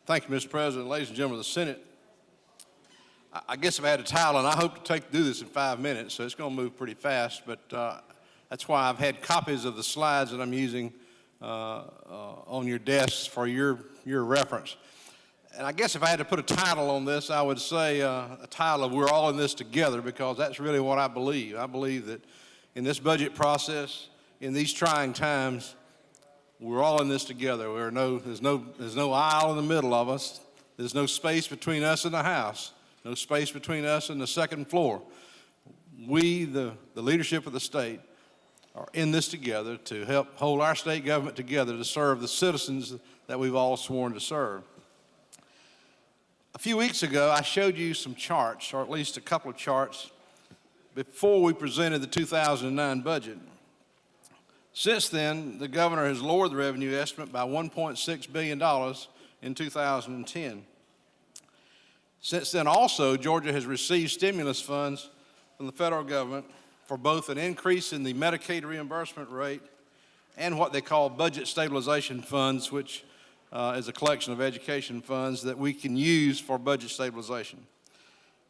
Thank you, Mr. President. Ladies and gentlemen of the Senate, I guess if I had a title, and I hope to do this in 5 minutes, so it's going to move pretty fast, but that's why I've had copies of the slides that I'm using on your desks for your reference. And I guess if I had to put a title on this, I would say a title of "We're All in This Together," because that's really what I believe. I believe that in this budget process, in these trying times, we're all in this together. There's no aisle in the middle of us. There's no space between us and the House. No space between us and the second floor. We, the leadership of the state, are in this together to help hold our state government together to serve the citizens that we've all sworn to serve. A few weeks ago, I showed you some charts, or at least a couple of charts, before we presented the 2009 budget. Since then, the governor has lowered the revenue estimate by $1.6 billion in 2010. Since then also, Georgia has received stimulus funds from the federal government for both an increase in the Medicaid reimbursement rate and what they call budget stabilization funds, which is a collection of education funds that we can use for budget stabilization.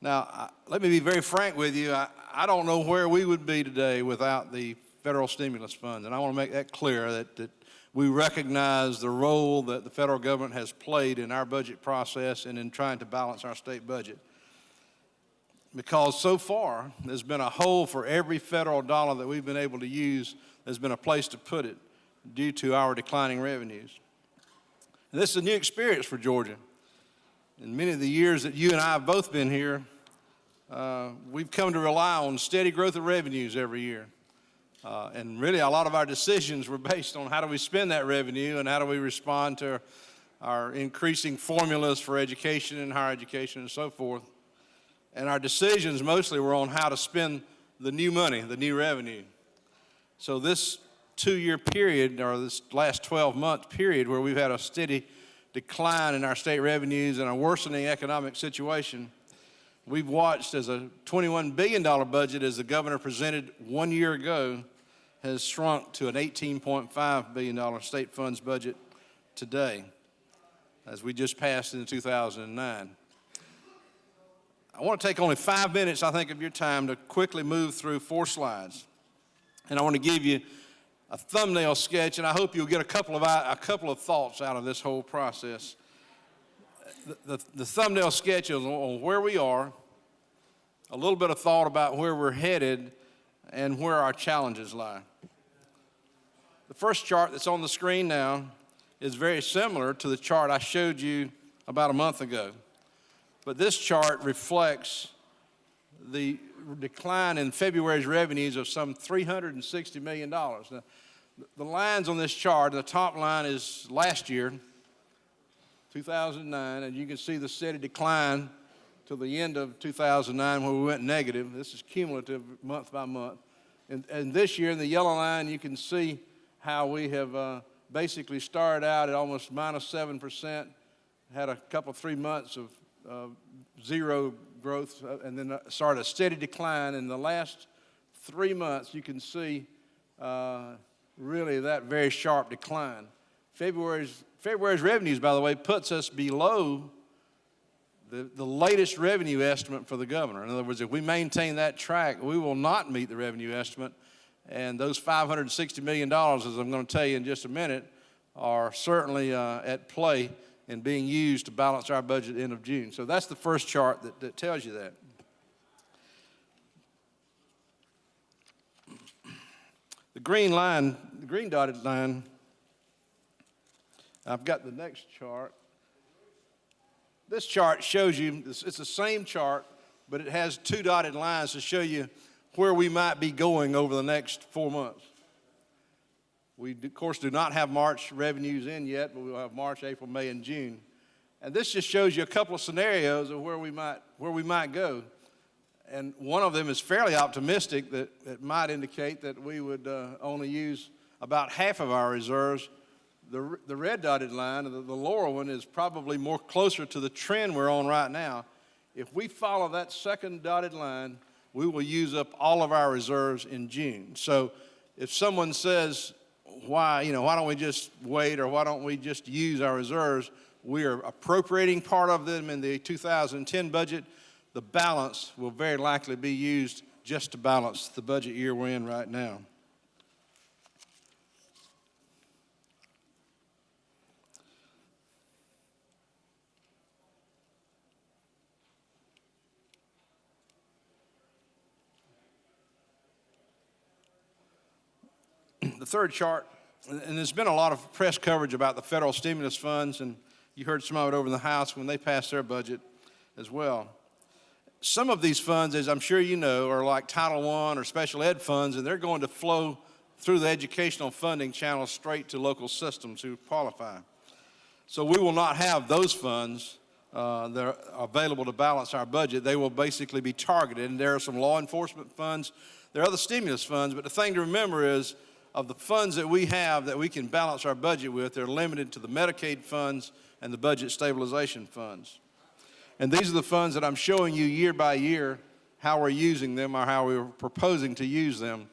Now, let me be very frank with you. I don't know where we would be today without the federal stimulus funds, and I want to make that clear that we recognize the role that the federal government has played in our budget process and in trying to balance our state budget. Because so far, there's been a hole for every federal dollar that we've been able to use. There's been a place to put it due to our declining revenues. And this is a new experience for Georgia. In many of the years that you and I have both been here, we've come to rely on steady growth of revenues every year. And really, a lot of our decisions were based on how do we spend that revenue and how do we respond to our increasing formulas for education and higher education and so forth. And our decisions mostly were on how to spend the new money, the new revenue. So this 2-year period, or this last 12-month period where we've had a steady decline in our state revenues and a worsening economic situation, we've watched as a $21 billion budget, as the governor presented 1 year ago, has shrunk to an $18.5 billion state funds budget today, as we just passed into 2009. I want to take only 5 minutes, I think, of your time to quickly move through 4 slides. And I want to give you a thumbnail sketch, and I hope you'll get a couple of thoughts out of this whole process. The thumbnail sketch is on where we are, a little bit of thought about where we're headed, and where our challenges lie. The first chart that's on the screen now is very similar to the chart I showed you about a month ago. But this chart reflects the decline in February's revenues of some $360 million. Now, the lines on this chart, the top line is last year, 2009, and you can see the steady decline till the end of 2009 when we went negative. This is cumulative month by month. And this year in the yellow line, you can see how we have basically started out at almost minus 7%, had a couple, 3 months of zero growth, and then started a steady decline. In the last 3 months, you can see really that very sharp decline. February's revenues, by the way, puts us below the latest revenue estimate for the governor. In other words, if we maintain that track, we will not meet the revenue estimate. And those $560 million, as I'm going to tell you in just a minute, are certainly at play and being used to balance our budget at the end of June. So that's the first chart that tells you that. The green line, the green dotted line, I've got the next chart. This chart shows you, it's the same chart, but it has 2 dotted lines to show you where we might be going over the next 4 months. We, of course, do not have March revenues in yet, but we'll have March, April, May, and June. And this just shows you a couple of scenarios of where we might go. And one of them is fairly optimistic, that it might indicate that we would only use about half of our reserves. The red dotted line, the lower one, is probably more closer to the trend we're on right now. If we follow that second dotted line, we will use up all of our reserves in June. So if someone says, why don't we just wait, or why don't we just use our reserves, We are appropriating part of them in the 2010 budget. The balance will very likely be used just to balance the budget year we're in right now. The third chart, and there's been a lot of press coverage about the federal stimulus funds, and you heard some of it over in the House when they passed their budget as well. Some of these funds, as I'm sure you know, are like Title I or special ed funds, and they're going to flow through the educational funding channel straight to local systems who qualify. So we will not have those funds that are available to balance our budget. They will basically be targeted, and there are some law enforcement funds. There are other stimulus funds, but the thing to remember is of the funds that we have that we can balance our budget with, they're limited to the Medicaid funds and the budget stabilization funds. And these are the funds that I'm showing you year by year how we're using them or how we're proposing to use them